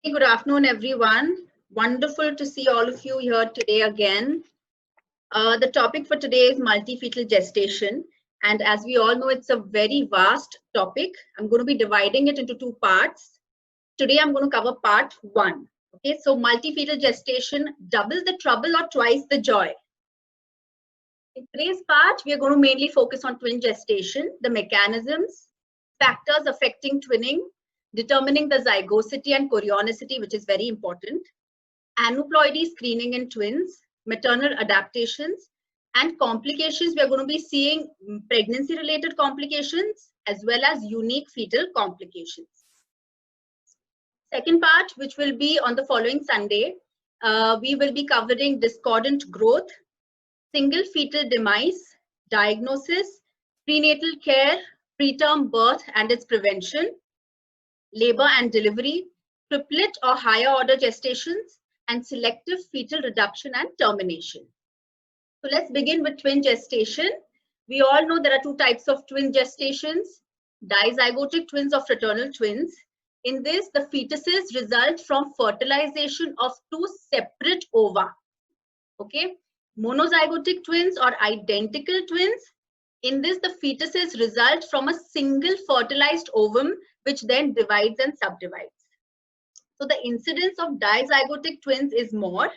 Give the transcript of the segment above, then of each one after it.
Hey, good afternoon, everyone. Wonderful to see all of you here today again. The topic for today is multifetal gestation. And as we all know, it's a very vast topic. I'm going to be dividing it into two parts. Today, I'm going to cover part one. Okay, so multifetal gestation, double the trouble or twice the joy. In today's part, we are going to mainly focus on twin gestation, the mechanisms, factors affecting twinning, determining the zygosity and chorionicity, which is very important, aneuploidy screening in twins, maternal adaptations, and complications. We are going to be seeing pregnancy-related complications as well as unique fetal complications. Second part, which will be on the following Sunday, we will be covering discordant growth, single fetal demise, diagnosis, prenatal care, preterm birth and its prevention, labor and delivery, triplet or higher order gestations, and selective fetal reduction and termination. So let's begin with twin gestation. We all know there are two types of twin gestations, dizygotic twins or fraternal twins. In this, the fetuses result from fertilization of two separate ova. Okay, monozygotic twins or identical twins. In this, the fetuses result from a single fertilized ovum, which then divides and subdivides. So the incidence of dizygotic twins is more.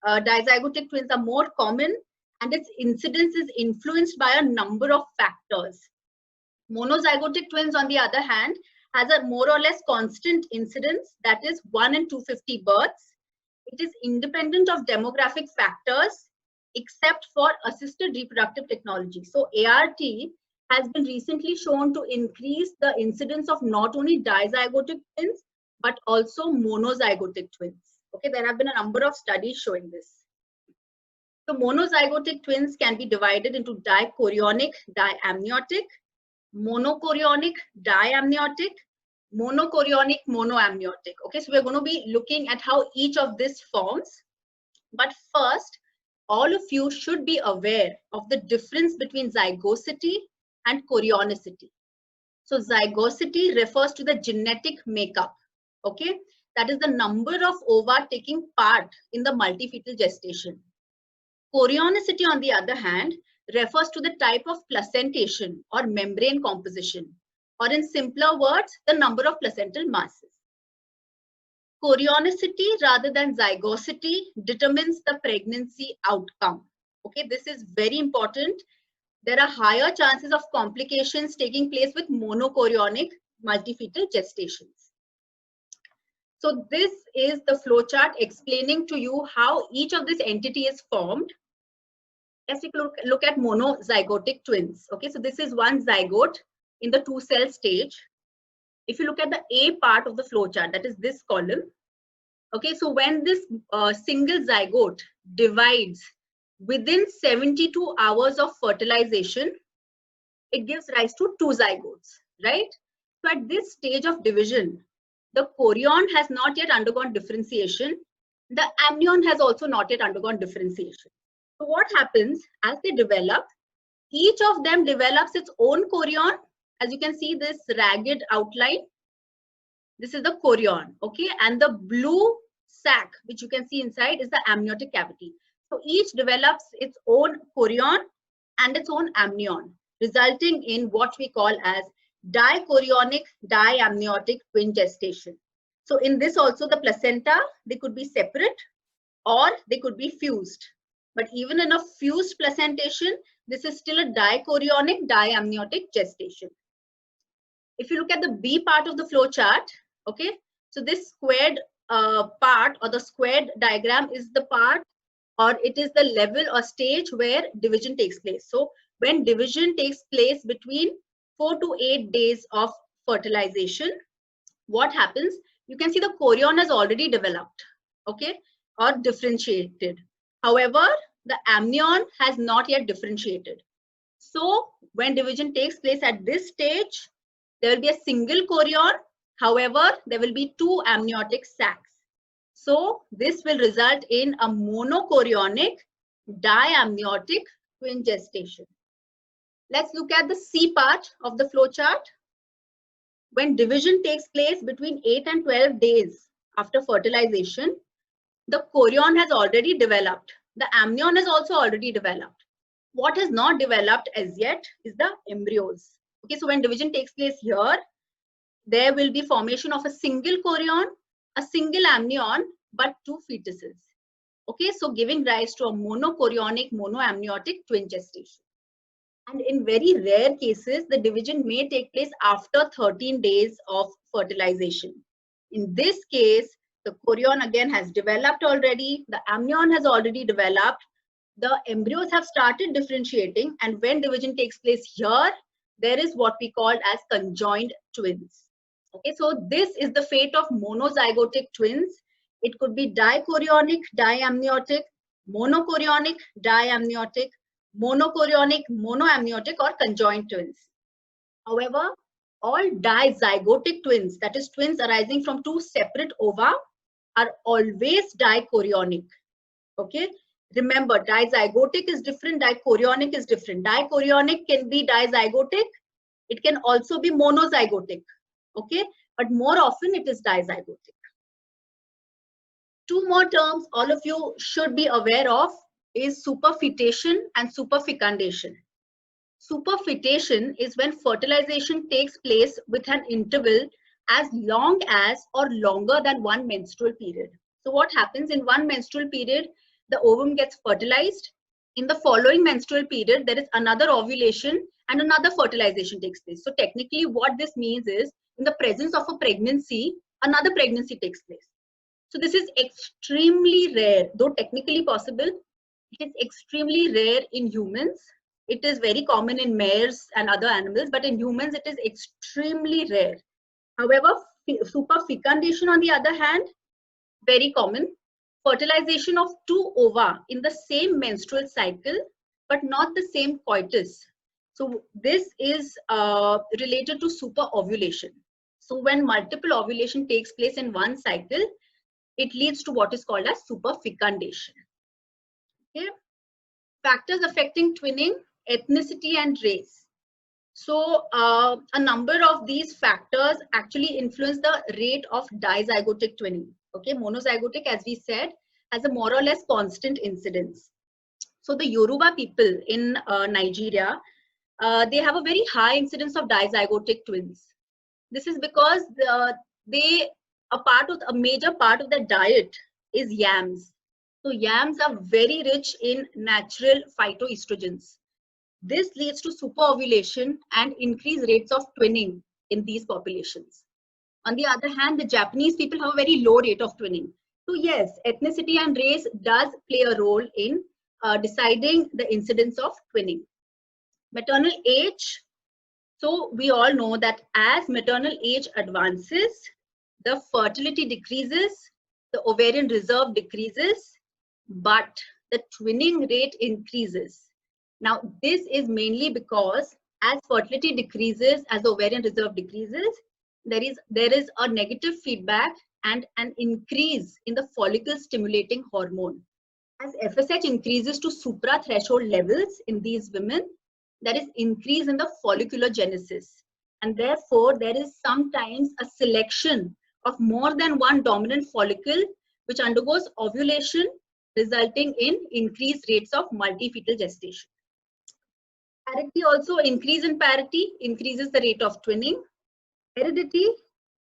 Dizygotic twins are more common, and its incidence is influenced by a number of factors. Monozygotic twins, on the other hand, has a more or less constant incidence, that is 1 in 250 births. It is independent of demographic factors except for assisted reproductive technology. So ART has been recently shown to increase the incidence of not only dizygotic twins, but also monozygotic twins. Okay, there have been a number of studies showing this. So monozygotic twins can be divided into dichorionic, diamniotic, monochorionic, diamniotic, monochorionic, monoamniotic. Okay, so we're going to be looking at how each of this forms. But first, all of you should be aware of the difference between zygosity and chorionicity. So zygosity refers to the genetic makeup. Okay, that is the number of ova taking part in the multifetal gestation. Chorionicity, on the other hand, refers to the type of placentation or membrane composition, or in simpler words, the number of placental masses. Chorionicity rather than zygosity determines the pregnancy outcome. Okay, this is very important. There are higher chances of complications taking place with monochorionic multifetal gestations. So this is the flowchart explaining to you how each of this entity is formed. Let's take a look at monozygotic twins. Okay, so this is one zygote in the two-cell stage. If you look at the A part of the flowchart, that is this column. Okay, so when this single zygote divides within 72 hours of fertilization, it gives rise to two zygotes, right? So at this stage of division, the chorion has not yet undergone differentiation. The amnion has also not yet undergone differentiation. So what happens as they develop, each of them develops its own chorion. As you can see, this ragged outline, this is the chorion, okay? And the blue sac, which you can see inside, is the amniotic cavity. So each develops its own chorion and its own amnion, resulting in what we call as dichorionic diamniotic twin gestation. So in this also, the placenta, they could be separate or they could be fused. But even in a fused placentation, this is still a dichorionic diamniotic gestation. If you look at the B part of the flow chart, okay, so this squared part or the squared diagram is the part, or it is the level or stage where division takes place. So when division takes place between 4 to 8 days of fertilization, what happens? You can see the chorion has already developed, okay, or differentiated. However, the amnion has not yet differentiated. So when division takes place at this stage, there will be a single chorion. However, there will be two amniotic sacs. So this will result in a monochorionic diamniotic twin gestation. Let's look at the C part of the flow chart. When division takes place between 8 and 12 days after fertilization, the chorion has already developed. The amnion has also already developed. What has not developed as yet is the embryos. Okay, so when division takes place here, there will be formation of a single chorion, a single amnion, but two fetuses. Okay, so giving rise to a monochorionic, monoamniotic twin gestation. And in very rare cases, the division may take place after 13 days of fertilization. In this case, the chorion again has developed already, the amnion has already developed, the embryos have started differentiating, and when division takes place here, there is what we call as conjoined twins. Okay, so this is the fate of monozygotic twins. It could be dichorionic, diamniotic, monochorionic, diamniotic, monochorionic, monoamniotic, or conjoined twins. However, all dizygotic twins, that is twins arising from two separate ova, are always dichorionic. Okay, remember, dizygotic is different, dichorionic is different. Dichorionic can be dizygotic, it can also be monozygotic. Okay, but more often it is dizygotic. Two more terms all of you should be aware of is superfetation and superfecundation. Superfetation is when fertilization takes place with an interval as long as or longer than one menstrual period. So what happens in one menstrual period, the ovum gets fertilized. In the following menstrual period, there is another ovulation and another fertilization takes place. So technically what this means is, in the presence of a pregnancy, another pregnancy takes place. So this is extremely rare, though technically possible. It is extremely rare in humans. It is very common in mares and other animals, but in humans it is extremely rare. However, superfecundation on the other hand, very common. Fertilization of two ova in the same menstrual cycle, but not the same coitus. So this is related to superovulation. So when multiple ovulation takes place in one cycle, it leads to what is called as superfecundation. Okay. Factors affecting twinning, ethnicity and race. So a number of these factors actually influence the rate of dizygotic twinning. Okay, monozygotic, as we said, has a more or less constant incidence. So the Yoruba people in Nigeria, they have a very high incidence of dizygotic twins. This is because a major part of their diet is yams. So yams are very rich in natural phytoestrogens. This leads to superovulation and increased rates of twinning in these populations. On the other hand, the Japanese people have a very low rate of twinning. So yes, ethnicity and race does play a role in deciding the incidence of twinning. Maternal age. So we all know that as maternal age advances, the fertility decreases, the ovarian reserve decreases, but the twinning rate increases. Now, this is mainly because as fertility decreases, as the ovarian reserve decreases, there is a negative feedback and an increase in the follicle stimulating hormone. As FSH increases to supra threshold levels in these women, there is increase in the follicular genesis. And therefore, there is sometimes a selection of more than one dominant follicle which undergoes ovulation, resulting in increased rates of multifetal gestation. Parity also, increase in parity increases the rate of twinning. Heredity,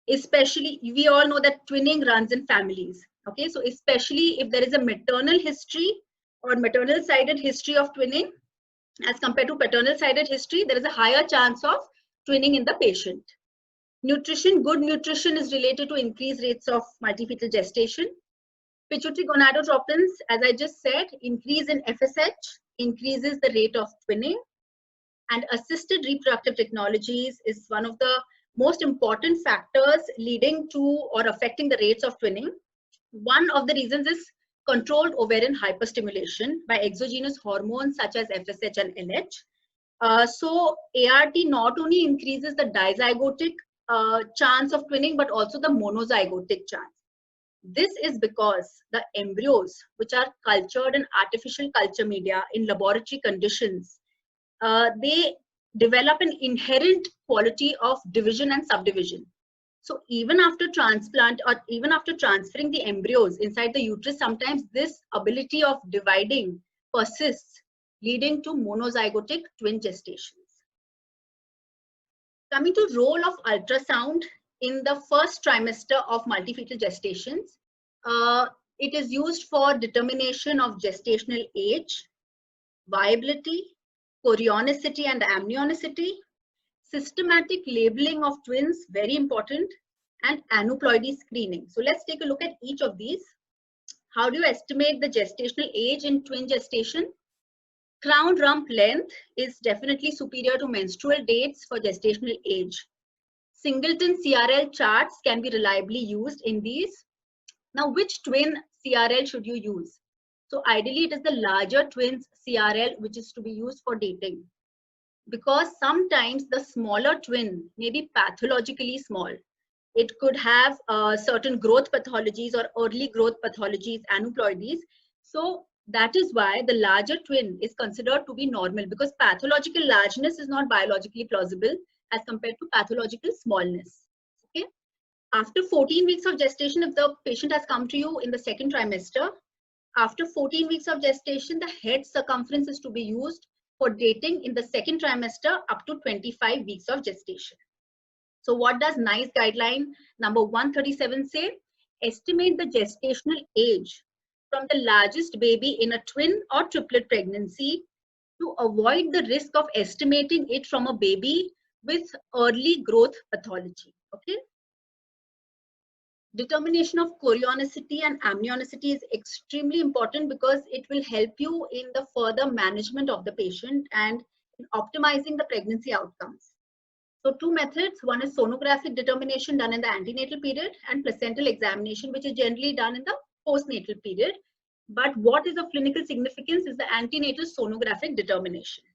especially, we all know that twinning runs in families. Okay, so especially if there is a maternal history or maternal sided history of twinning as compared to paternal sided history, there is a higher chance of twinning in the patient. Nutrition, good nutrition is related to increased rates of multifetal gestation. Pituitary gonadotropins, as I just said, increase in FSH increases the rate of twinning. And assisted reproductive technologies is one of the most important factors leading to or affecting the rates of twinning. One of the reasons is controlled ovarian hyperstimulation by exogenous hormones such as FSH and LH. So ART not only increases the dizygotic chance of twinning, but also the monozygotic chance. This is because the embryos, which are cultured in artificial culture media in laboratory conditions, they develop an inherent quality of division and subdivision. So even after transplant or even after transferring the embryos inside the uterus, sometimes this ability of dividing persists, leading to monozygotic twin gestations. Coming to role of ultrasound in the first trimester of multifetal gestations, it is used for determination of gestational age, viability, chorionicity and amnionicity, systematic labeling of twins, very important, and aneuploidy screening. So let's take a look at each of these. How do you estimate the gestational age in twin gestation? Crown rump length is definitely superior to menstrual dates for gestational age. Singleton CRL charts can be reliably used in these. Now, which twin CRL should you use? So ideally, it is the larger twins CRL which is to be used for dating, because sometimes the smaller twin may be pathologically small. It could have certain growth pathologies or early growth pathologies, aneuploidies. So that is why the larger twin is considered to be normal, because pathological largeness is not biologically plausible as compared to pathological smallness. Okay. After 14 weeks of gestation, if the patient has come to you in the second trimester, after 14 weeks of gestation, the head circumference is to be used for dating in the second trimester up to 25 weeks of gestation. So what does NICE guideline number 137 say? Estimate the gestational age from the largest baby in a twin or triplet pregnancy to avoid the risk of estimating it from a baby with early growth pathology. Okay. Determination of chorionicity and amnionicity is extremely important because it will help you in the further management of the patient and in optimizing the pregnancy outcomes. So two methods, one is sonographic determination done in the antenatal period and placental examination, which is generally done in the postnatal period. But what is of clinical significance is the antenatal sonographic determination.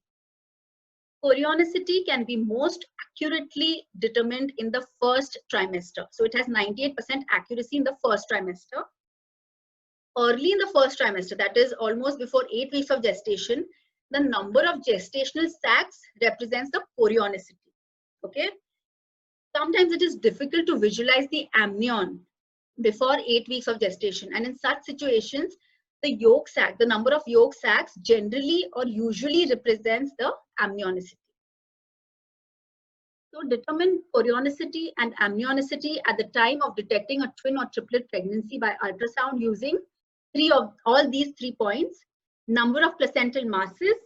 Chorionicity can be most accurately determined in the first trimester. So it has 98% accuracy in the first trimester. Early in the first trimester, that is almost before 8 weeks of gestation, the number of gestational sacs represents the chorionicity. Okay. Sometimes it is difficult to visualize the amnion before 8 weeks of gestation. And in such situations, the yolk sac, the number of yolk sacs generally or usually represents the amnionicity. So determine chorionicity and amnionicity at the time of detecting a twin or triplet pregnancy by ultrasound using all these 3 points: number of placental masses,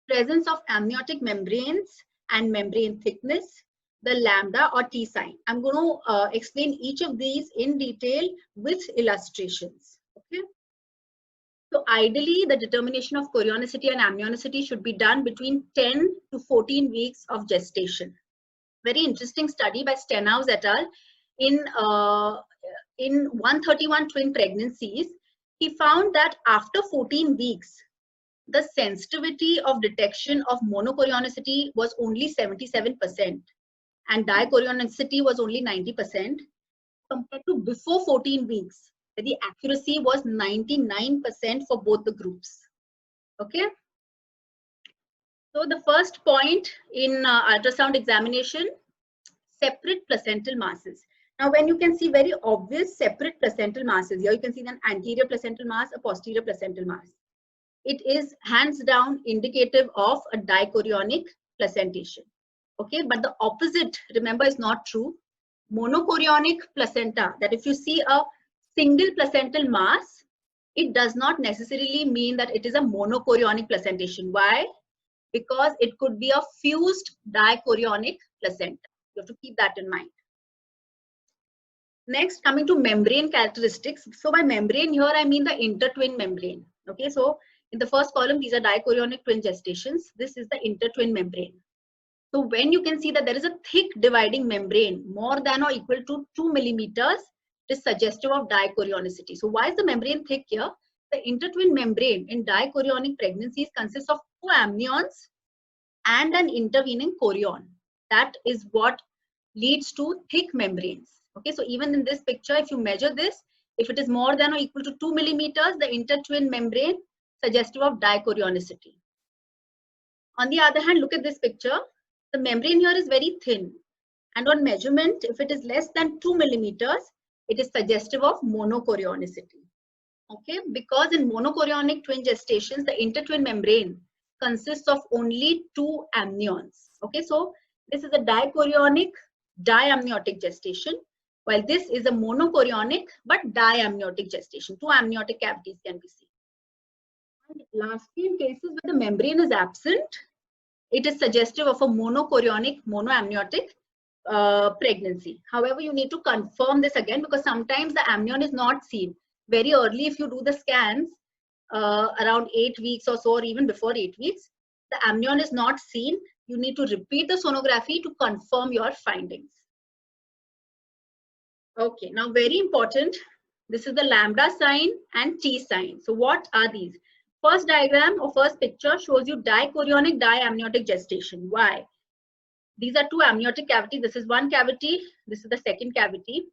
presence of amniotic membranes and membrane thickness, the lambda or T sign. I'm going to explain each of these in detail with illustrations. Okay. So ideally, the determination of chorionicity and amnionicity should be done between 10 to 14 weeks of gestation. Very interesting study by Stenhouse et al. In 131 twin pregnancies, he found that after 14 weeks, the sensitivity of detection of monochorionicity was only 77% and dichorionicity was only 90%, compared to before 14 weeks, where the accuracy was 99% for both the groups. Okay. So the first point in ultrasound examination, separate placental masses. Now, when you can see very obvious separate placental masses, here you can see an anterior placental mass, a posterior placental mass. It is hands down indicative of a dichorionic placentation. Okay, but the opposite, remember, is not true. Monochorionic placenta, that if you see a single placental mass, it does not necessarily mean that it is a monochorionic placentation. Why? Because it could be a fused dichorionic placenta. You have to keep that in mind. Next, coming to membrane characteristics. So by membrane here, I mean the intertwin membrane. Okay, so in the first column, these are dichorionic twin gestations. This is the intertwin membrane. So when you can see that there is a thick dividing membrane more than or equal to 2 millimeters, it is suggestive of dichorionicity. So why is the membrane thick here? The intertwin membrane in dichorionic pregnancies consists of 2 amnions and an intervening chorion. That is what leads to thick membranes. Okay, so even in this picture, if you measure this, if it is more than or equal to 2 millimeters, the intertwin membrane suggestive of dichorionicity. On the other hand, look at this picture. The membrane here is very thin And on measurement, if it is less than 2 millimeters, it is suggestive of monochorionicity. Okay, because in monochorionic twin gestations, the intertwin membrane consists of only 2 amnions. Okay, so this is a dichorionic diamniotic gestation, while this is a monochorionic but diamniotic gestation. 2 amniotic cavities can be seen. And lastly, in cases where the membrane is absent, it is suggestive of a monochorionic, monoamniotic pregnancy. However, you need to confirm this again because sometimes the amnion is not seen. Very early, if you do the scans around 8 weeks or so, or even before 8 weeks, the amnion is not seen. You need to repeat the sonography to confirm your findings. Okay, now very important. This is the lambda sign and T sign. So what are these? First diagram or first picture shows you dichorionic diamniotic gestation. Why? These are 2 amniotic cavities. This is one cavity. This is the second cavity.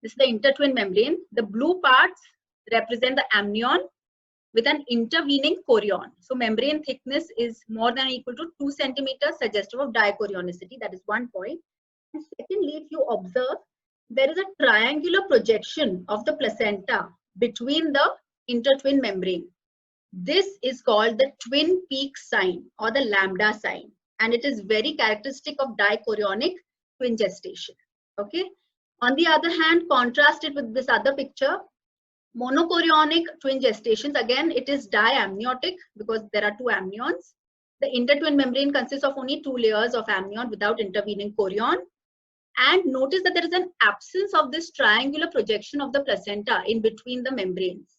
This is the intertwin membrane. The blue parts represent the amnion with an intervening chorion. So membrane thickness is more than or equal to 2 centimeters, suggestive of dichorionicity. That is one point. And secondly, if you observe, there is a triangular projection of the placenta between the intertwin membrane. This is called the twin peak sign or the lambda sign, and it is very characteristic of dichorionic twin gestation. Okay. On the other hand, contrast it with this other picture. Monochorionic twin gestations, again, it is diamniotic because there are 2 amnions. The intertwin membrane consists of only 2 layers of amnion without intervening chorion. And notice that there is an absence of this triangular projection of the placenta in between the membranes.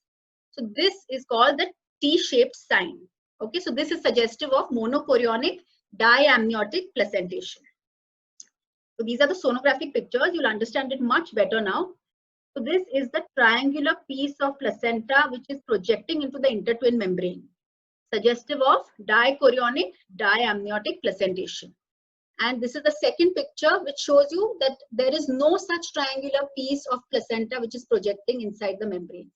So this is called the T-shaped sign. Okay, so this is suggestive of monochorionic diamniotic placentation. So these are the sonographic pictures. You'll understand it much better now. So this is the triangular piece of placenta which is projecting into the intertwin membrane, suggestive of dichorionic diamniotic placentation. And this is the second picture which shows you that there is no such triangular piece of placenta which is projecting inside the membrane.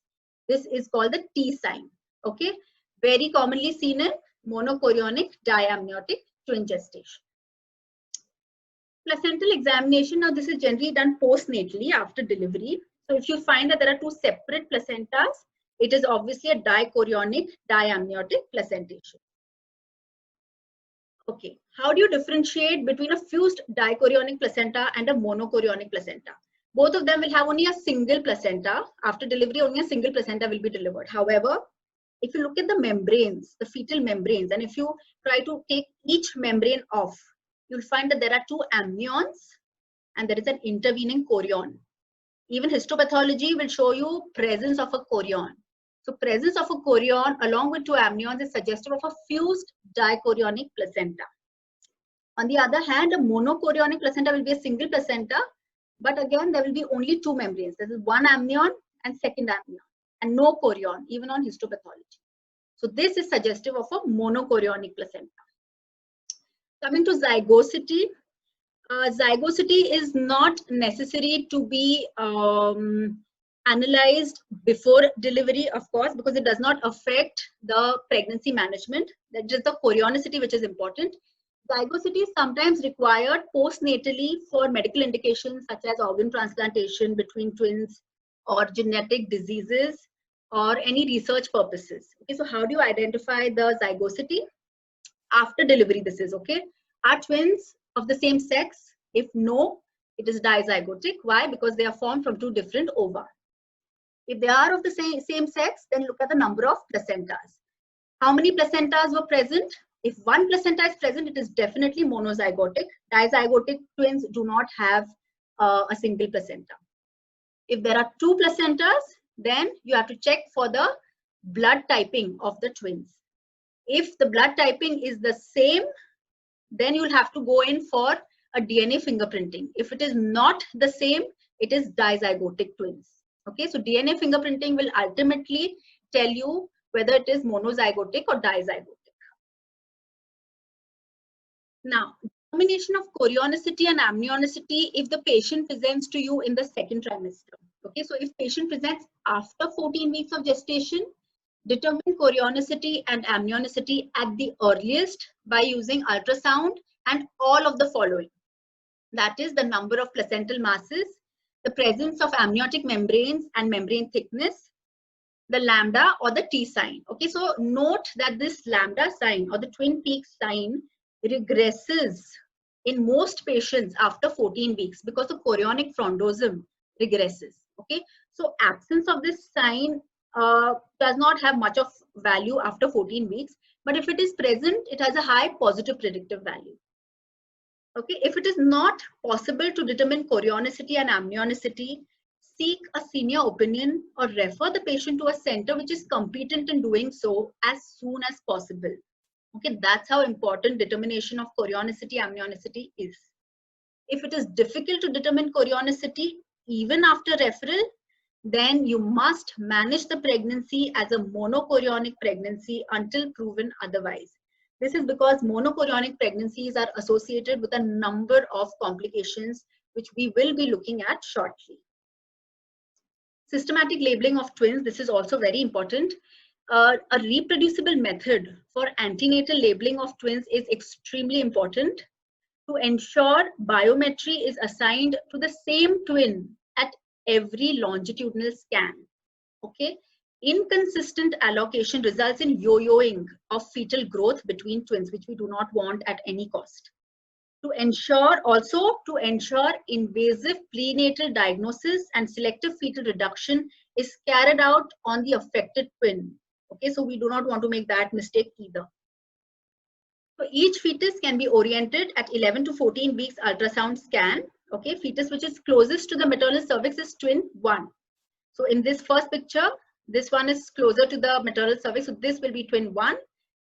This is called the T sign. Okay, very commonly seen in monochorionic diamniotic twin gestation. Placental examination, now this is generally done postnatally after delivery. So if you find that there are 2 separate placentas, it is obviously a dichorionic diamniotic placentation. Okay, how do you differentiate between a fused dichorionic placenta and a monochorionic placenta? Both of them will have only a single placenta. After delivery, only a single placenta will be delivered. However, if you look at the membranes, the fetal membranes, and if you try to take each membrane off, you'll find that there are 2 amnions and there is an intervening chorion. Even histopathology will show you presence of a chorion. So presence of a chorion along with 2 amnions is suggestive of a fused dichorionic placenta. On the other hand, a monochorionic placenta will be a single placenta, but again there will be only 2 membranes. This is 1 amnion and second amnion, and no chorion even on histopathology. So this is suggestive of a monochorionic placenta. Coming to zygosity, zygosity is not necessary to be analyzed before delivery, of course, because it does not affect the pregnancy management. That's just the chorionicity which is important. Zygosity is sometimes required postnatally for medical indications such as organ transplantation between twins or genetic diseases or any research purposes. Okay, so how do you identify the zygosity? After delivery, this is okay. Are twins of the same sex? If no, it is dizygotic. Why? Because they are formed from 2 different ova. If they are of the same sex, then look at the number of placentas. How many placentas were present? If 1 placenta is present, it is definitely monozygotic. Dizygotic twins do not have a single placenta. If there are 2 placentas, then you have to check for the blood typing of the twins. If the blood typing is the same, then you'll have to go in for a DNA fingerprinting. If it is not the same, it is dizygotic twins. Okay, so DNA fingerprinting will ultimately tell you whether it is monozygotic or dizygotic. Now, determination of chorionicity and amnionicity if the patient presents to you in the 2nd trimester. Okay, so if patient presents after 14 weeks of gestation, determine chorionicity and amnionicity at the earliest by using ultrasound and all of the following. That is the number of placental masses, the presence of amniotic membranes and membrane thickness, the lambda or the T sign. Okay, so note that this lambda sign or the twin peaks sign regresses in most patients after 14 weeks because the chorionic frondosum regresses. Okay, so absence of this sign does not have much of value after 14 weeks, but if it is present, it has a high positive predictive value. Okay, if it is not possible to determine chorionicity and amnionicity, seek a senior opinion or refer the patient to a center which is competent in doing so as soon as possible. Okay, that's how important determination of chorionicity, amnionicity is. If it is difficult to determine chorionicity, even after referral, then you must manage the pregnancy as a monochorionic pregnancy until proven otherwise. This is because monochorionic pregnancies are associated with a number of complications, which we will be looking at shortly. Systematic labeling of twins, this is also very important. A reproducible method for antenatal labeling of twins is extremely important to ensure biometry is assigned to the same twin at every longitudinal scan. Okay, inconsistent allocation results in yo-yoing of fetal growth between twins, which we do not want at any cost. To ensure invasive prenatal diagnosis and selective fetal reduction is carried out on the affected twin. Okay, so we do not want to make that mistake either. So each fetus can be oriented at 11 to 14 weeks ultrasound scan. Okay, fetus which is closest to the maternal cervix is twin 1. So in this first picture, this one is closer to the maternal cervix, so this will be twin 1.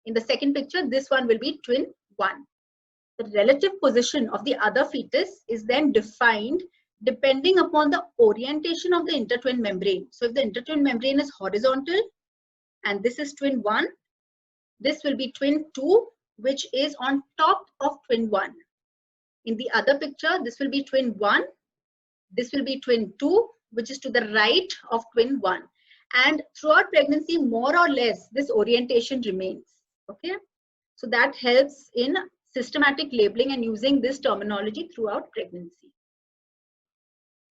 In the second picture, this one will be twin 1. The relative position of the other fetus is then defined depending upon the orientation of the intertwin membrane. So if the intertwin membrane is horizontal and this is twin 1, this will be twin 2, which is on top of twin 1. In the other picture, this will be twin 1, this will be twin 2, which is to the right of twin 1. And throughout pregnancy, more or less, this orientation remains. Okay, so that helps in systematic labeling and using this terminology throughout pregnancy.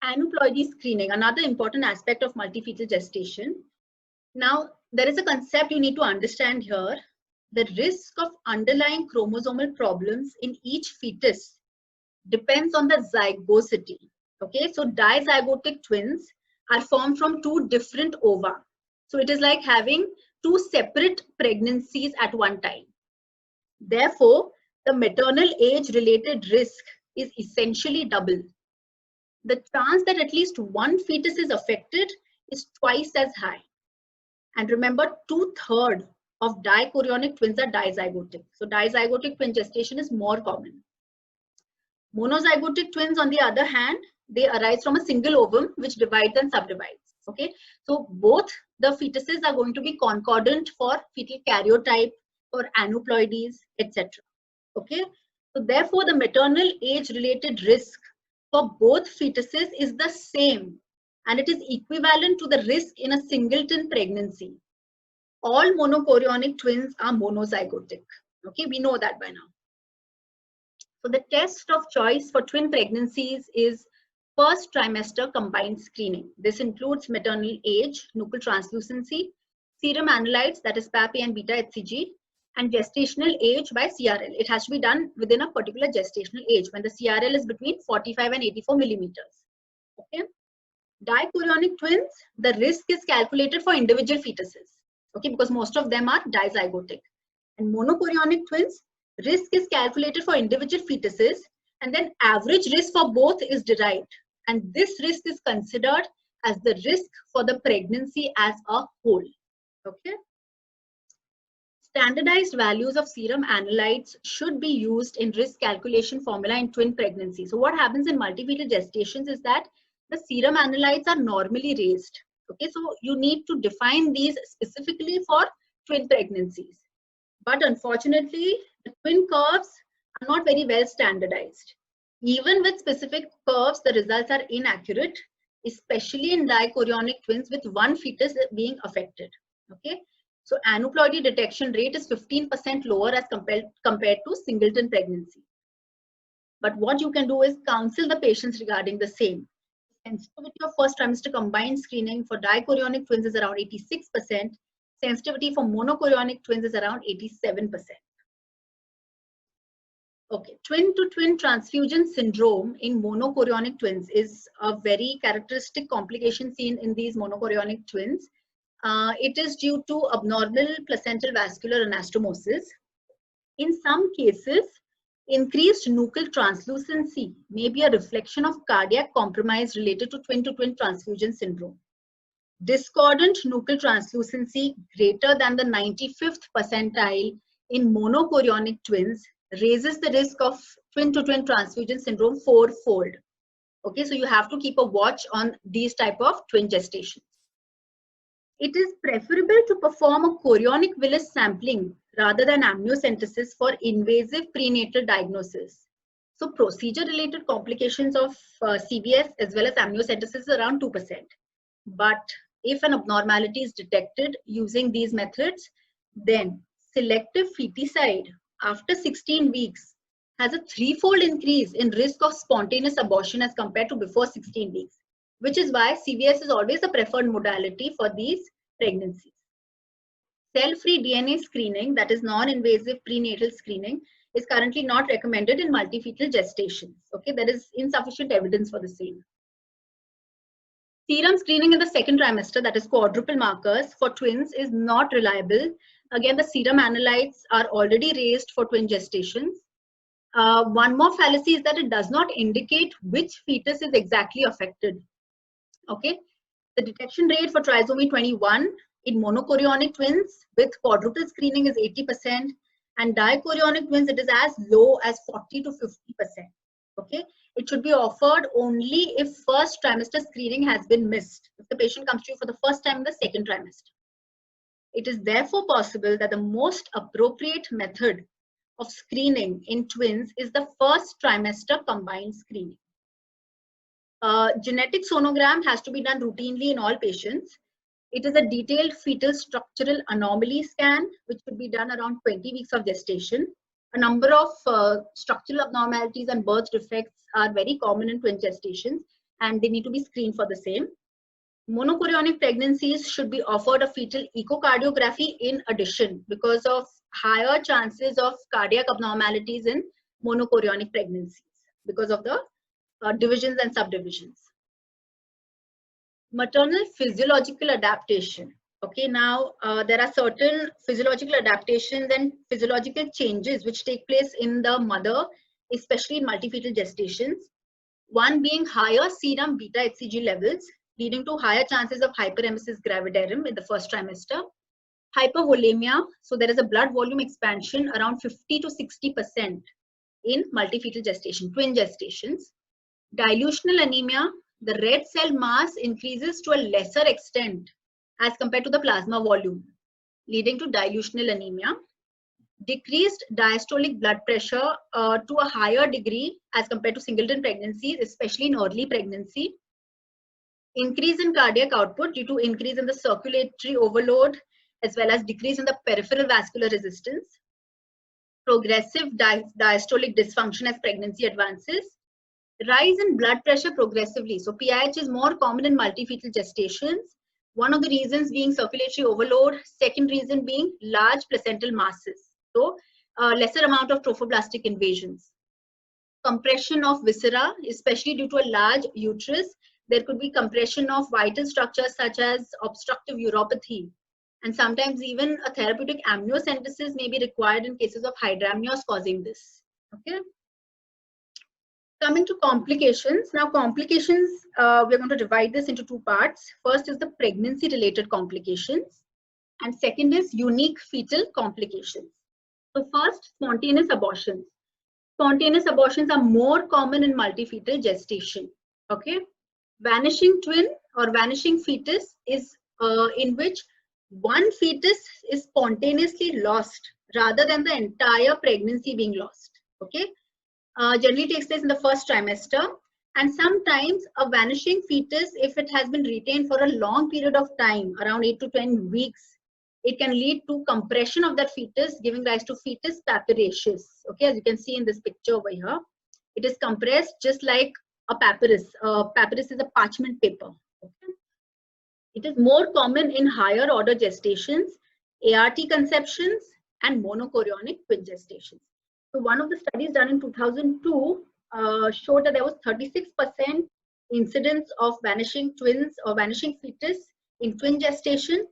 Aneuploidy screening, another important aspect of multifetal gestation. Now, there is a concept you need to understand here. The risk of underlying chromosomal problems in each fetus depends on the zygosity. Okay, so dizygotic twins are formed from 2 different ova. So it is like having 2 separate pregnancies at one time. Therefore, the maternal age-related risk is essentially double. The chance that at least one fetus is affected is twice as high. And remember, 2/3 of dichorionic twins are dizygotic. So dizygotic twin gestation is more common. Monozygotic twins, on the other hand, they arise from a single ovum which divides and subdivides. Okay, so both the fetuses are going to be concordant for fetal karyotype, for aneuploidies, etc. Okay, so therefore the maternal age-related risk for both fetuses is the same, and it is equivalent to the risk in a singleton pregnancy. All monochorionic twins are monozygotic. Okay, we know that by now. So the test of choice for twin pregnancies is first trimester combined screening. This includes maternal age, nuchal translucency, serum analytes, that is PAP and beta HCG, and gestational age by CRL. It has to be done within a particular gestational age when the CRL is between 45 and 84 millimeters. Okay. Dichorionic twins, the risk is calculated for individual fetuses. Okay, because most of them are dizygotic. And monochorionic twins, risk is calculated for individual fetuses, and then average risk for both is derived. And this risk is considered as the risk for the pregnancy as a whole. Okay. Standardized values of serum analytes should be used in risk calculation formula in twin pregnancy. So what happens in multifetal gestations is that the serum analytes are normally raised. Okay, so you need to define these specifically for twin pregnancies. But unfortunately, the twin curves are not very well standardized. Even with specific curves, the results are inaccurate, especially in dichorionic twins with one fetus being affected. Okay, so aneuploidy detection rate is 15% lower as compared to singleton pregnancy. But what you can do is counsel the patients regarding the same. Sensitivity of first trimester combined screening for dichorionic twins is around 86%. Sensitivity for monochorionic twins is around 87%. Okay, twin-to-twin transfusion syndrome in monochorionic twins is a very characteristic complication seen in these monochorionic twins. It is due to abnormal placental vascular anastomosis. In some cases, increased nuchal translucency may be a reflection of cardiac compromise related to twin-to-twin transfusion syndrome. Discordant nuchal translucency greater than the 95th percentile in monochorionic twins raises the risk of twin-to-twin transfusion syndrome fourfold. Okay, so you have to keep a watch on these type of twin gestations. It is preferable to perform a chorionic villus sampling rather than amniocentesis for invasive prenatal diagnosis. So procedure-related complications of CVS as well as amniocentesis is around 2%. But if an abnormality is detected using these methods, then selective feticide after 16 weeks has a threefold increase in risk of spontaneous abortion as compared to before 16 weeks, which is why CVS is always a preferred modality for these pregnancies. Cell-free DNA screening, that is non-invasive prenatal screening, is currently not recommended in multifetal gestations. Okay, there is insufficient evidence for the same. Serum screening in the second trimester, that is quadruple markers for twins, is not reliable. Again, the serum analytes are already raised for twin gestations. One more fallacy is that it does not indicate which fetus is exactly affected. Okay, the detection rate for trisomy 21 in monochorionic twins with quadruple screening is 80%, and dichorionic twins it is as low as 40 to 50%. Okay, it should be offered only if first trimester screening has been missed, if the patient comes to you for the first time in the second trimester. It is therefore possible that the most appropriate method of screening in twins is the first trimester combined screening. Genetic sonogram has to be done routinely in all patients. It is a detailed fetal structural anomaly scan, which should be done around 20 weeks of gestation. A number of structural abnormalities and birth defects are very common in twin gestations, and they need to be screened for the same. Monochorionic pregnancies should be offered a fetal echocardiography in addition because of higher chances of cardiac abnormalities in monochorionic pregnancies because of the divisions and subdivisions. Maternal physiological adaptation. Okay, now there are certain physiological adaptations and physiological changes which take place in the mother, especially in multifetal gestations. One being higher serum beta HCG levels, leading to higher chances of hyperemesis gravidarum in the first trimester. Hypervolemia, so there is a blood volume expansion around 50 to 60% in multifetal gestation, twin gestations. Dilutional anemia, the red cell mass increases to a lesser extent as compared to the plasma volume, leading to dilutional anemia. Decreased diastolic blood pressure to a higher degree as compared to singleton pregnancies, especially in early pregnancy. Increase in cardiac output due to increase in the circulatory overload as well as decrease in the peripheral vascular resistance. Progressive diastolic dysfunction as pregnancy advances. Rise in blood pressure progressively. So PIH is more common in multifetal gestations. One of the reasons being circulatory overload. Second reason being large placental masses. So lesser amount of trophoblastic invasions. Compression of viscera, especially due to a large uterus. There could be compression of vital structures such as obstructive uropathy. And sometimes even a therapeutic amniocentesis may be required in cases of hydramnios causing this. Okay. Coming to complications. Now complications, we're going to divide this into two parts. First is the pregnancy related complications. And second is unique fetal complications. So first, spontaneous abortions. Spontaneous abortions are more common in multifetal gestation. Okay. Vanishing twin or vanishing fetus is in which one fetus is spontaneously lost rather than the entire pregnancy being lost. Okay. Generally takes place in the first trimester, and sometimes a vanishing fetus, if it has been retained for a long period of time, around 8 to 10 weeks, it can lead to compression of that fetus, giving rise to fetus papyraceous. Okay, as you can see in this picture over here. It is compressed just like a papyrus. Papyrus is a parchment paper. Okay? It is more common in higher order gestations, ART conceptions, and monochorionic twin gestations. So one of the studies done in 2002 showed that there was 36% incidence of vanishing twins or vanishing fetus in twin gestation,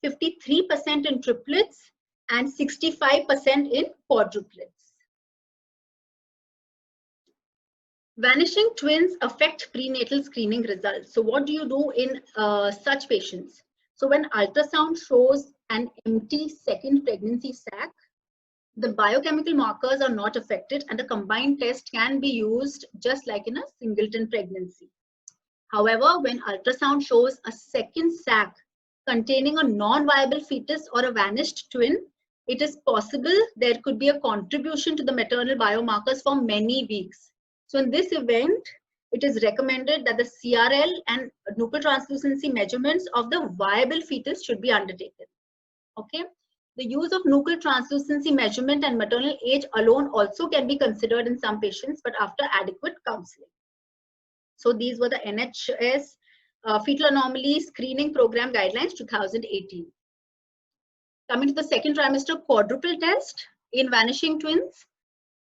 53% in triplets, and 65% in quadruplets. Vanishing twins affect prenatal screening results. So what do you do in such patients? So when ultrasound shows an empty second pregnancy sac, the biochemical markers are not affected and the combined test can be used just like in a singleton pregnancy. However, when ultrasound shows a second sac containing a non-viable fetus or a vanished twin, it is possible there could be a contribution to the maternal biomarkers for many weeks. So in this event, it is recommended that the CRL and nuchal translucency measurements of the viable fetus should be undertaken. Okay. The use of nuchal translucency measurement and maternal age alone also can be considered in some patients, but after adequate counseling. So these were the NHS Fetal Anomaly Screening Program Guidelines 2018. Coming to the second trimester quadruple test in vanishing twins,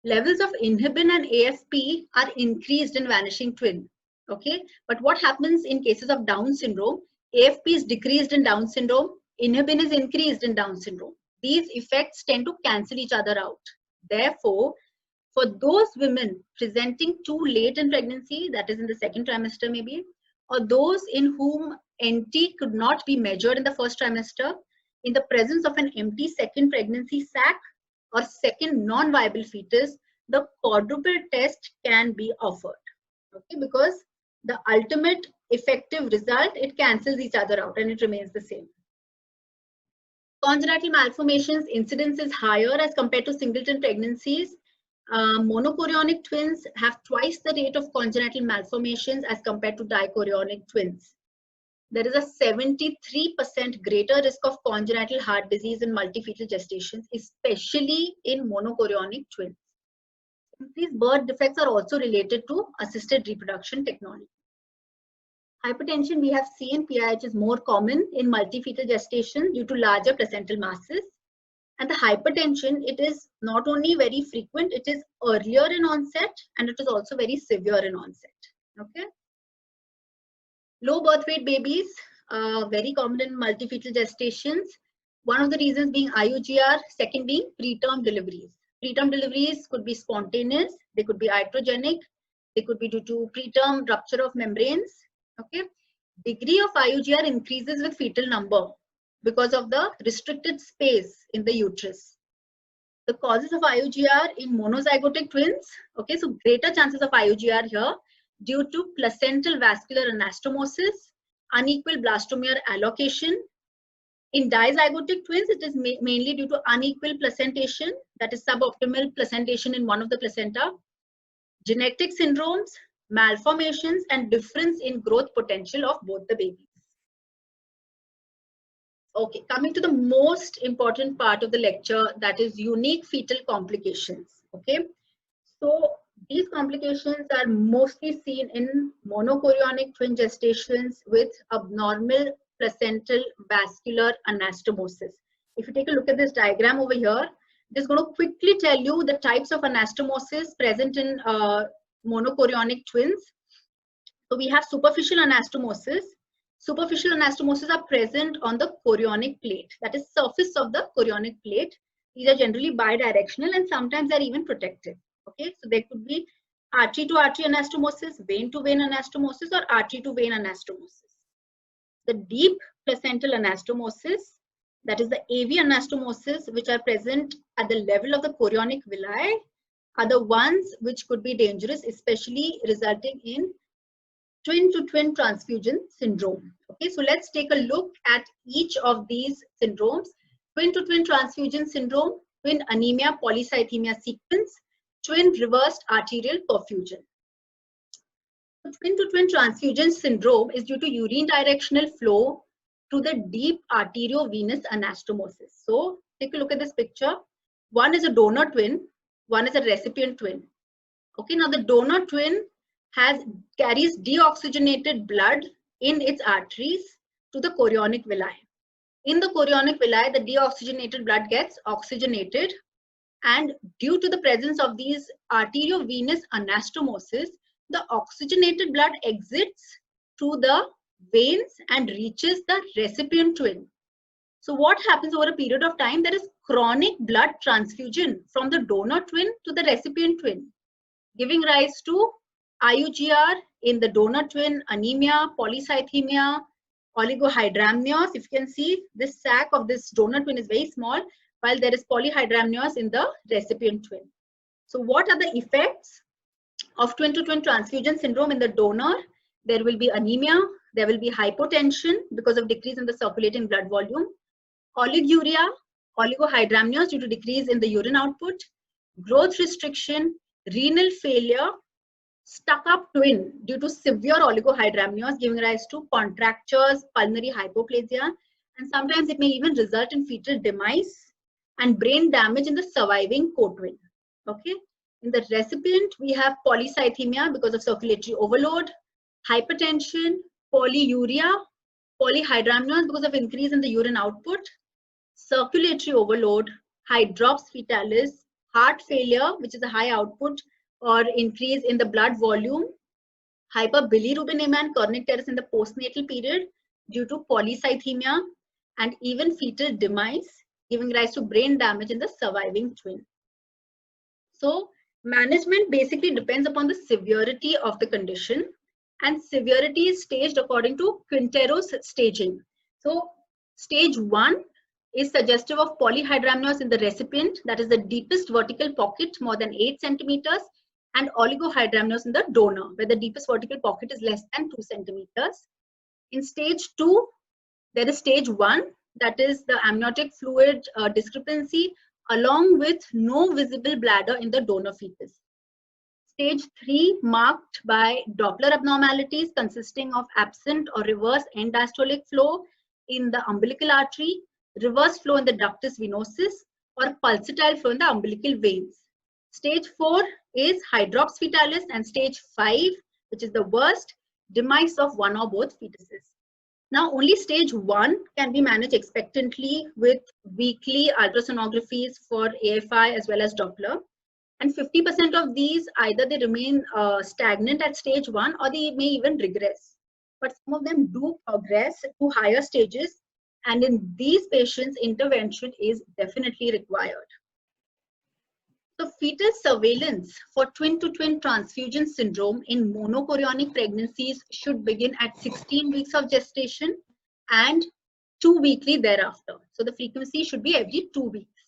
levels of inhibin and AFP are increased in vanishing twin. Okay, but what happens in cases of Down syndrome? AFP is decreased in Down syndrome, inhibin is increased in Down syndrome. These effects tend to cancel each other out. Therefore, for those women presenting too late in pregnancy, that is in the second trimester maybe, or those in whom NT could not be measured in the first trimester, in the presence of an empty second pregnancy sac or second non-viable fetus, the quadruple test can be offered. Okay, because the ultimate effective result, it cancels each other out and it remains the same. Congenital malformations incidence is higher as compared to singleton pregnancies. Monochorionic twins have twice the rate of congenital malformations as compared to dichorionic twins. There is a 73% greater risk of congenital heart disease in multifetal gestations, especially in monochorionic twins. These birth defects are also related to assisted reproduction technology. Hypertension, we have seen PIH is more common in multifetal gestation due to larger placental masses. And the hypertension, it is not only very frequent, it is earlier in onset and it is also very severe in onset. Okay. Low birth weight babies, very common in multifetal gestations. One of the reasons being IUGR, second being preterm deliveries. Preterm deliveries could be spontaneous, they could be iatrogenic, they could be due to preterm rupture of membranes. Okay. Degree of IUGR increases with fetal number because of the restricted space in the uterus. The causes of IUGR in monozygotic twins, okay, so greater chances of IUGR here due to placental vascular anastomosis, unequal blastomere allocation. In dizygotic twins, it is mainly due to unequal placentation, that is suboptimal placentation in one of the placenta, genetic syndromes, malformations, and difference in growth potential of both the babies. Okay, coming to the most important part of the lecture, that is unique fetal complications. Okay, so these complications are mostly seen in monochorionic twin gestations with abnormal placental vascular anastomosis. If you take a look at this diagram over here, it is going to quickly tell you the types of anastomosis present in monochorionic twins. So we have superficial anastomosis. Superficial anastomosis are present on the chorionic plate, that is surface of the chorionic plate. These are generally bidirectional and sometimes they're even protective. Okay, so there could be artery to artery anastomosis, vein to vein anastomosis, or artery to vein anastomosis. The deep placental anastomosis, that is the AV anastomosis, which are present at the level of the chorionic villi, are the ones which could be dangerous, especially resulting in twin-to-twin transfusion syndrome. Okay, so let's take a look at each of these syndromes. Twin-to-twin transfusion syndrome, twin anemia polycythemia sequence, twin reversed arterial perfusion. Twin-to-twin transfusion syndrome is due to urine directional flow to the deep arteriovenous anastomosis. So take a look at this picture. One is a donor twin, one is a recipient twin. Okay, now the donor twin carries deoxygenated blood in its arteries to the chorionic villi. In the chorionic villi, the deoxygenated blood gets oxygenated, and due to the presence of these arteriovenous anastomosis, the oxygenated blood exits through the veins and reaches the recipient twin. So what happens over a period of time? There is chronic blood transfusion from the donor twin to the recipient twin, giving rise to IUGR in the donor twin, anemia, polycythemia, oligohydramnios. If you can see, this sac of this donor twin is very small, while there is polyhydramnios in the recipient twin. So what are the effects of twin-to-twin transfusion syndrome in the donor? There will be anemia, there will be hypotension because of decrease in the circulating blood volume, oliguria, oligohydramnios due to decrease in the urine output, growth restriction, renal failure, stuck-up twin due to severe oligohydramnios giving rise to contractures, pulmonary hypoplasia, and sometimes it may even result in fetal demise and brain damage in the surviving co-twin. Okay. In the recipient, we have polycythemia because of circulatory overload, hypertension, polyuria, polyhydramnios because of increase in the urine output, circulatory overload, hydrops fetalis, heart failure, which is a high output or increase in the blood volume, hyperbilirubinemia and kernicterus in the postnatal period due to polycythemia, and even fetal demise, giving rise to brain damage in the surviving twin. So management basically depends upon the severity of the condition, and severity is staged according to Quintero's staging. So stage 1 is suggestive of polyhydramnios in the recipient, that is the deepest vertical pocket more than 8 centimeters, and oligohydramnios in the donor, where the deepest vertical pocket is less than 2 centimeters. In stage 2, there is stage 1, that is the amniotic fluid discrepancy along with no visible bladder in the donor fetus. Stage 3 marked by Doppler abnormalities consisting of absent or reverse end diastolic flow in the umbilical artery, reverse flow in the ductus venosus, or pulsatile flow in the umbilical veins. Stage 4 is hydrops fetalis, and stage 5, which is the worst, demise of one or both fetuses. Now, only stage 1 can be managed expectantly with weekly ultrasonographies for AFI as well as Doppler. And 50% of these, either they remain stagnant at stage 1 or they may even regress. But some of them do progress to higher stages. And in these patients, intervention is definitely required. So fetal surveillance for twin-to-twin transfusion syndrome in monochorionic pregnancies should begin at 16 weeks of gestation and 2 weekly thereafter. So the frequency should be every 2 weeks.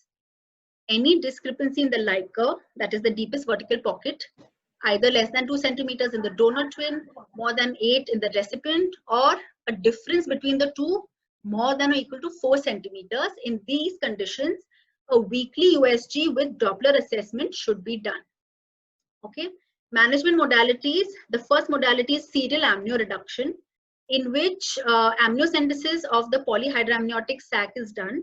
Any discrepancy in the light curve, that is the deepest vertical pocket, either less than 2 centimeters in the donor twin, more than 8 in the recipient, or a difference between the two more than or equal to 4 centimeters, in these conditions, a weekly USG with Doppler assessment should be done. Okay. Management modalities. The first modality is serial amnioreduction, in which amniocentesis of the polyhydramniotic sac is done.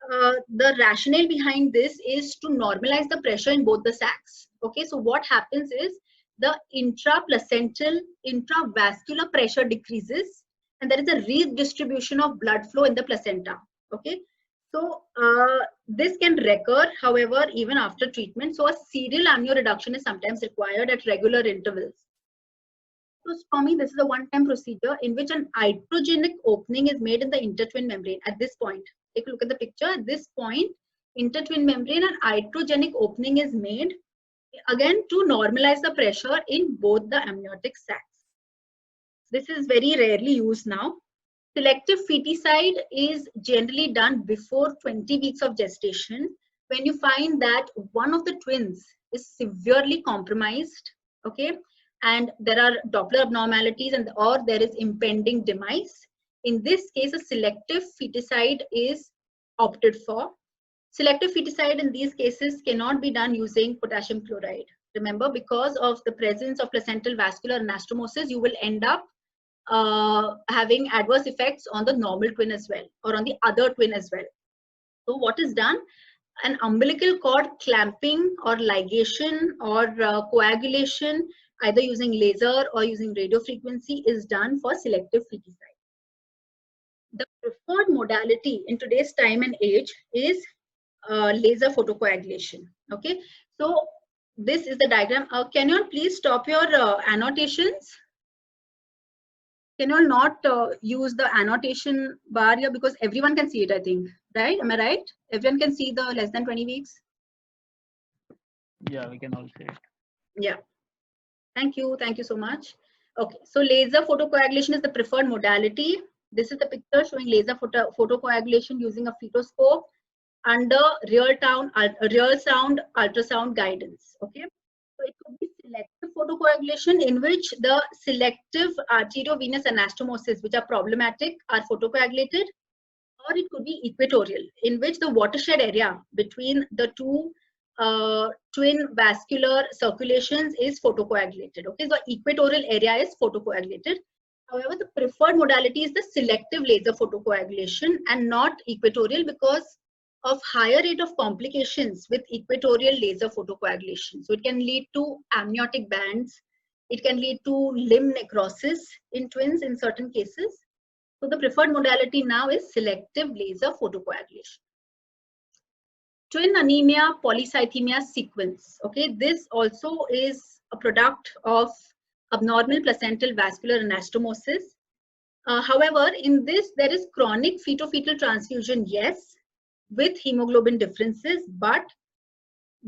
The rationale behind this is to normalize the pressure in both the sacs. Okay. So what happens is the intraplacental, intravascular pressure decreases, and there is a redistribution of blood flow in the placenta. Okay. So this can recur, however, even after treatment. So a serial amnioreduction is sometimes required at regular intervals. So for me, this is a one-time procedure in which an iatrogenic opening is made in the intertwin membrane at this point. Take a look at the picture. At this point, intertwin membrane and iatrogenic opening is made, again, to normalize the pressure in both the amniotic sacs. This is very rarely used now. Selective feticide is generally done before 20 weeks of gestation, when you find that one of the twins is severely compromised, okay, and there are Doppler abnormalities or there is impending demise. In this case, a selective feticide is opted for. Selective feticide in these cases cannot be done using potassium chloride. Remember, because of the presence of placental vascular anastomosis, you will end up having adverse effects on the normal twin as well, or on the other twin as well. So what is done? an umbilical cord clamping or ligation or coagulation, either using laser or using radio frequency, is done for selective feticide. The preferred modality in today's time and age is laser photocoagulation. Okay, so this is the diagram. Can you all please stop your annotations? Can you all not use the annotation bar here, because everyone can see it, I think, right? Am I right? Everyone can see the less than 20 weeks? Yeah, we can all see it. Yeah. Thank you. Thank you so much. Okay, so laser photocoagulation is the preferred modality. This is the picture showing laser photocoagulation using a fetoscope under real sound ultrasound guidance. Okay, so it could be selective photocoagulation, in which the selective arteriovenous anastomosis which are problematic are photocoagulated, or it could be equatorial, in which the watershed area between the two twin vascular circulations is photocoagulated. Okay, so equatorial area is photocoagulated. However, the preferred modality is the selective laser photocoagulation and not equatorial, because of higher rate of complications with equatorial laser photocoagulation. So it can lead to amniotic bands, it can lead to limb necrosis in twins in certain cases. So the preferred modality now is selective laser photocoagulation. Twin anemia polycythemia sequence. Okay, this also is a product of abnormal placental vascular anastomosis. However, in this there is chronic fetal transfusion, yes, with hemoglobin differences, but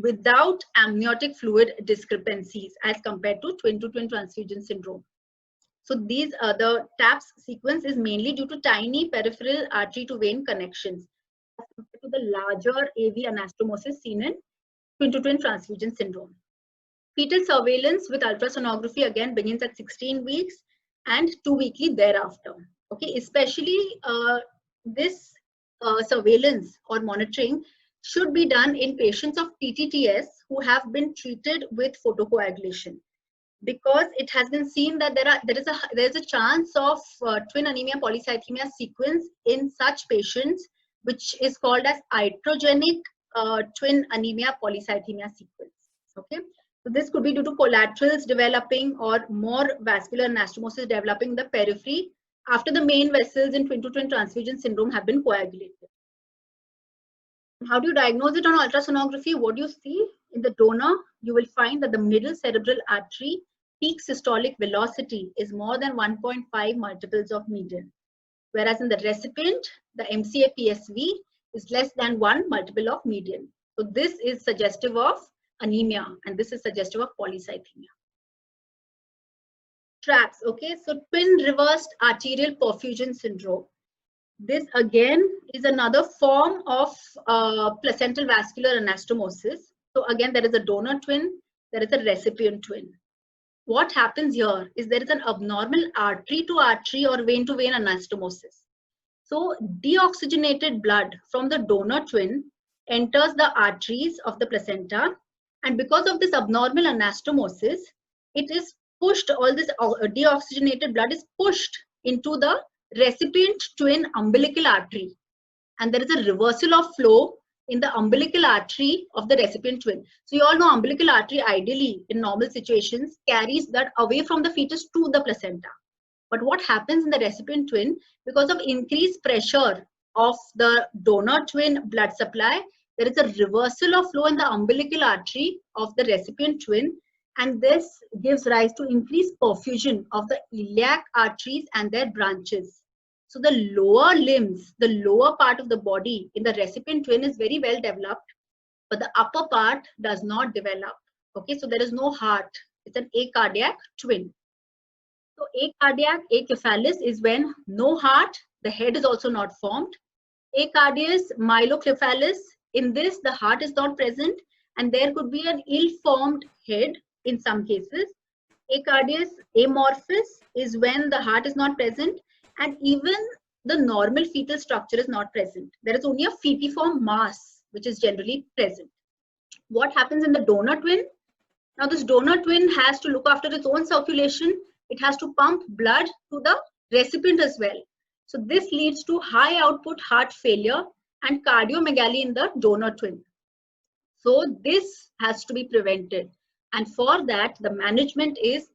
without amniotic fluid discrepancies as compared to twin-to-twin transfusion syndrome. So these the TAPS sequence is mainly due to tiny peripheral artery to vein connections as compared to the larger AV anastomosis seen in twin-to-twin transfusion syndrome. Fetal surveillance with ultrasonography again begins at 16 weeks and 2 weekly thereafter. Okay, especially this surveillance or monitoring should be done in patients of PTTS who have been treated with photocoagulation, because it has been seen that there is a chance of twin anemia polycythemia sequence in such patients, which is called as iatrogenic twin anemia polycythemia sequence. Okay, so this could be due to collaterals developing or more vascular anastomosis developing in the periphery after the main vessels in twin-to-twin transfusion syndrome have been coagulated. How do you diagnose it on ultrasonography? What do you see? In the donor, you will find that the middle cerebral artery peak systolic velocity is more than 1.5 multiples of median, whereas in the recipient, the MCA-PSV is less than 1 multiple of median. So this is suggestive of anemia, and this is suggestive of polycythemia. TRAPS, okay, so twin reversed arterial perfusion syndrome. This again is another form of placental vascular anastomosis. So again, there is a donor twin, there is a recipient twin. What happens here is there is an abnormal artery to artery or vein to vein anastomosis. So deoxygenated blood from the donor twin enters the arteries of the placenta, and because of this abnormal anastomosis, it is pushed, all this deoxygenated blood is pushed into the recipient twin umbilical artery, and there is a reversal of flow in the umbilical artery of the recipient twin. So you all know umbilical artery ideally in normal situations carries blood away from the fetus to the placenta. But what happens in the recipient twin, because of increased pressure of the donor twin blood supply, there is a reversal of flow in the umbilical artery of the recipient twin, and this gives rise to increased perfusion of the iliac arteries and their branches. So the lower limbs, the lower part of the body in the recipient twin is very well developed, but the upper part does not develop. Okay, so there is no heart. It's an acardiac twin. So acardiac, acephalous is when no heart, the head is also not formed. Acardias, myelocephalous, in this the heart is not present and there could be an ill-formed head in some cases. Acardias amorphous is when the heart is not present and even the normal fetal structure is not present. There is only a fetiform mass which is generally present. What happens in the donor twin? Now this donor twin has to look after its own circulation. It has to pump blood to the recipient as well. So this leads to high output heart failure and cardiomegaly in the donor twin. So this has to be prevented. And for that, the management is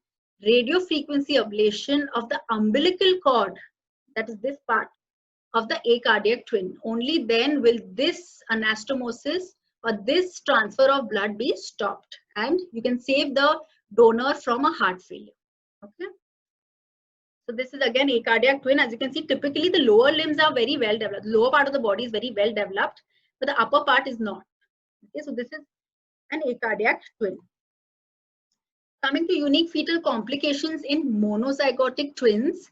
radiofrequency ablation of the umbilical cord, that is this part of the acardiac twin. Only then will this anastomosis or this transfer of blood be stopped, and you can save the donor from a heart failure. Okay. So this is again acardiac twin. As you can see, typically the lower limbs are very well developed. The lower part of the body is very well developed, but the upper part is not. Okay, so this is an acardiac twin. Coming to unique fetal complications in monozygotic twins,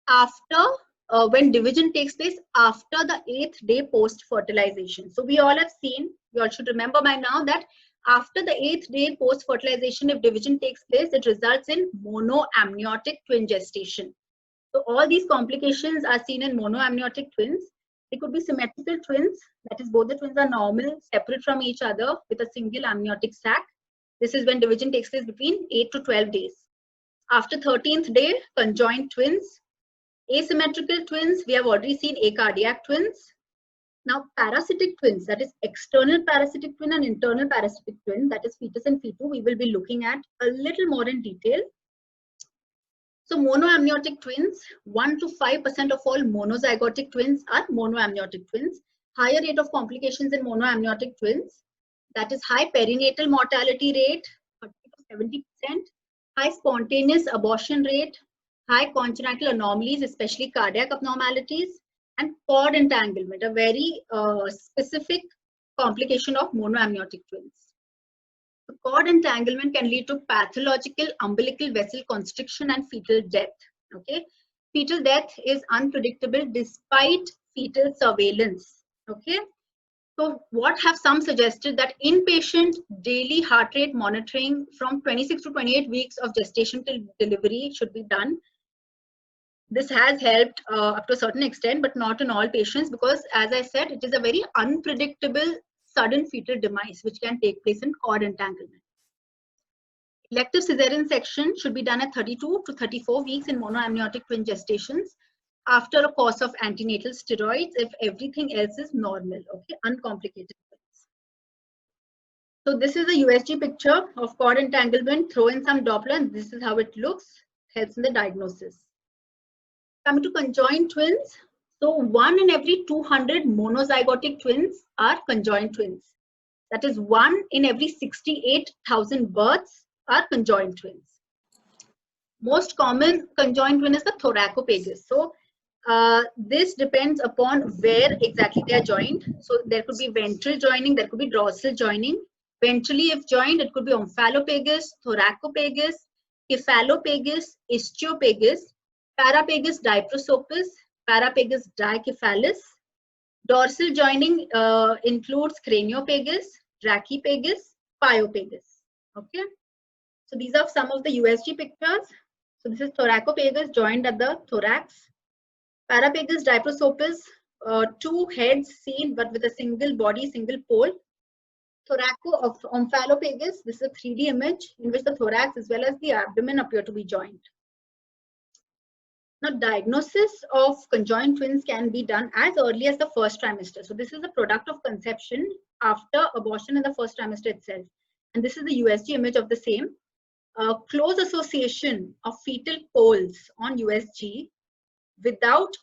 after when division takes place after the 8th day post-fertilization. So we all have seen, you all should remember by now that after the 8th day post-fertilization, if division takes place, it results in monoamniotic twin gestation. So all these complications are seen in monoamniotic twins. They could be symmetrical twins, that is both the twins are normal, separate from each other with a single amniotic sac. This is when division takes place between 8 to 12 days. After 13th day, conjoined twins. Asymmetrical twins, we have already seen acardiac twins. Now parasitic twins, that is external parasitic twin and internal parasitic twin, that is fetus and fetu, we will be looking at a little more in detail. So monoamniotic twins, 1 to 5% of all monozygotic twins are monoamniotic twins. Higher rate of complications in monoamniotic twins, that is high perinatal mortality rate, 30 to 70%, high spontaneous abortion rate, high congenital anomalies, especially cardiac abnormalities, and cord entanglement, a very specific complication of monoamniotic twins. The cord entanglement can lead to pathological umbilical vessel constriction and fetal death. Okay, fetal death is unpredictable despite fetal surveillance. Okay, so what have some suggested that inpatient daily heart rate monitoring from 26 to 28 weeks of gestation till delivery should be done. This has helped up to a certain extent, but not in all patients, because as I said, it is a very unpredictable sudden fetal demise which can take place in cord entanglement. Elective cesarean section should be done at 32 to 34 weeks in monoamniotic twin gestations after a course of antenatal steroids if everything else is normal, okay, uncomplicated. So this is a USG picture of cord entanglement. Throw in some Doppler and this is how it looks, helps in the diagnosis. Coming to conjoined twins, so 1 in every 200 monozygotic twins are conjoined twins. That is 1 in every 68,000 births are conjoined twins. Most common conjoined twin is the thoracopagus. So this depends upon where exactly they are joined. So there could be ventral joining, there could be dorsal joining. Ventrally, if joined, it could be omphallopagus, thoracopagus, cephalopagus, ischiopagus, parapagus diprosopus, parapagus dicephalus. Dorsal joining includes craniopagus, brachypagus, pyopagus. Okay, so these are some of the USG pictures. So this is thoracopagus joined at the thorax. Parapagus diprosopus, 2 heads seen but with a single body, single pole. Thoraco of omphallopagus, this is a 3D image in which the thorax as well as the abdomen appear to be joined. Now, diagnosis of conjoined twins can be done as early as the first trimester. So this is a product of conception after abortion in the first trimester itself. And this is the USG image of the same. Close association of fetal poles on USG without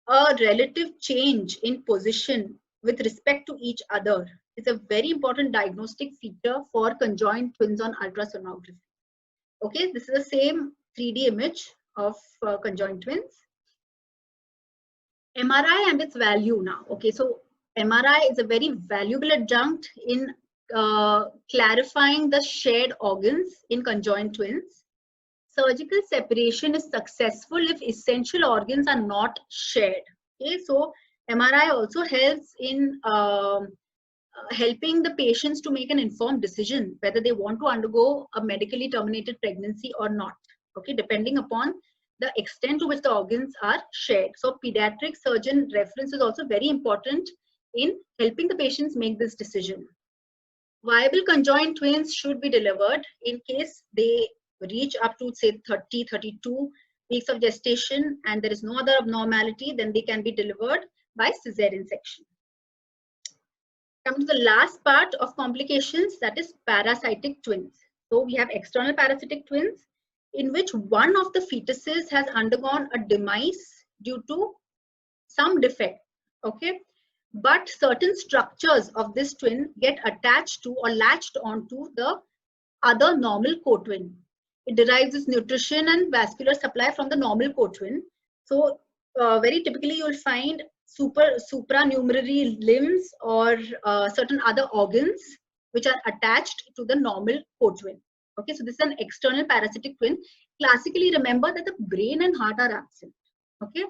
a relative change in position with respect to each other is a very important diagnostic feature for conjoined twins on ultrasonography. Okay, this is the same 3D image of conjoined twins. MRI and its value now. Okay, so MRI is a very valuable adjunct in clarifying the shared organs in conjoined twins. Surgical separation is successful if essential organs are not shared. Okay, so MRI also helps in helping the patients to make an informed decision whether they want to undergo a medically terminated pregnancy or not. Okay, depending upon the extent to which the organs are shared. So pediatric surgeon reference is also very important in helping the patients make this decision. Viable conjoined twins should be delivered in case they reach up to say 30, 32 weeks of gestation and there is no other abnormality, then they can be delivered by cesarean section. Coming to the last part of complications, that is parasitic twins. So we have external parasitic twins in which one of the fetuses has undergone a demise due to some defect, okay? But certain structures of this twin get attached to or latched onto the other normal co-twin. It derives its nutrition and vascular supply from the normal co-twin. So very typically you'll find supranumerary limbs or certain other organs which are attached to the normal co-twin. Okay, so this is an external parasitic twin. Classically, remember that the brain and heart are absent. Okay.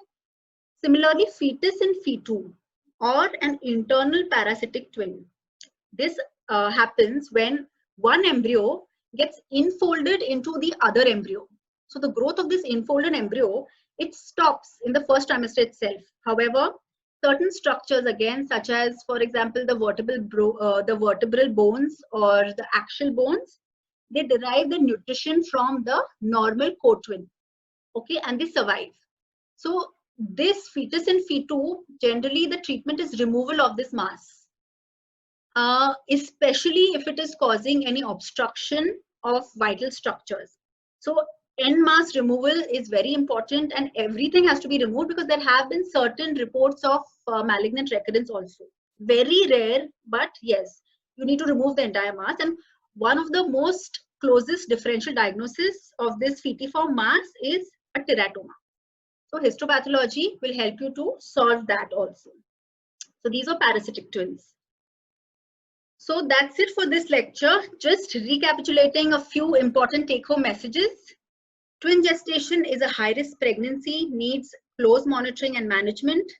Similarly, fetus in fetu or an internal parasitic twin. This happens when one embryo gets infolded into the other embryo. So the growth of this infolded embryo, it stops in the first trimester itself. However, certain structures again, such as, for example, the vertebral bones or the axial bones, they derive the nutrition from the normal co-twin, okay, and they survive. So this fetus in fetu, generally the treatment is removal of this mass, especially if it is causing any obstruction of vital structures. So end mass removal is very important, and everything has to be removed because there have been certain reports of malignant recurrence also. Very rare, but yes, you need to remove the entire mass. And one of the most closest differential diagnosis of this fetiform mass is a teratoma. So histopathology will help you to solve that also. So these are parasitic twins. So that's it for this lecture. Just recapitulating a few important take-home messages. Twin gestation is a high-risk pregnancy, needs close monitoring and management.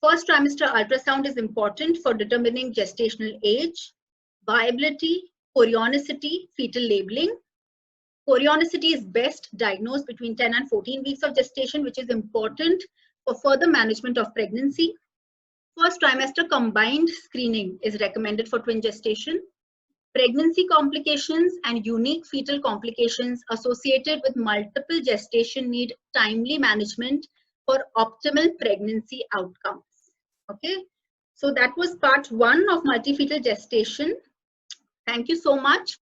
First trimester ultrasound is important for determining gestational age, viability, chorionicity, fetal labeling. Chorionicity is best diagnosed between 10 and 14 weeks of gestation, which is important for further management of pregnancy. First trimester combined screening is recommended for twin gestation. Pregnancy complications and unique fetal complications associated with multiple gestation need timely management for optimal pregnancy outcomes. Okay, so that was part 1 of multifetal gestation. Thank you so much.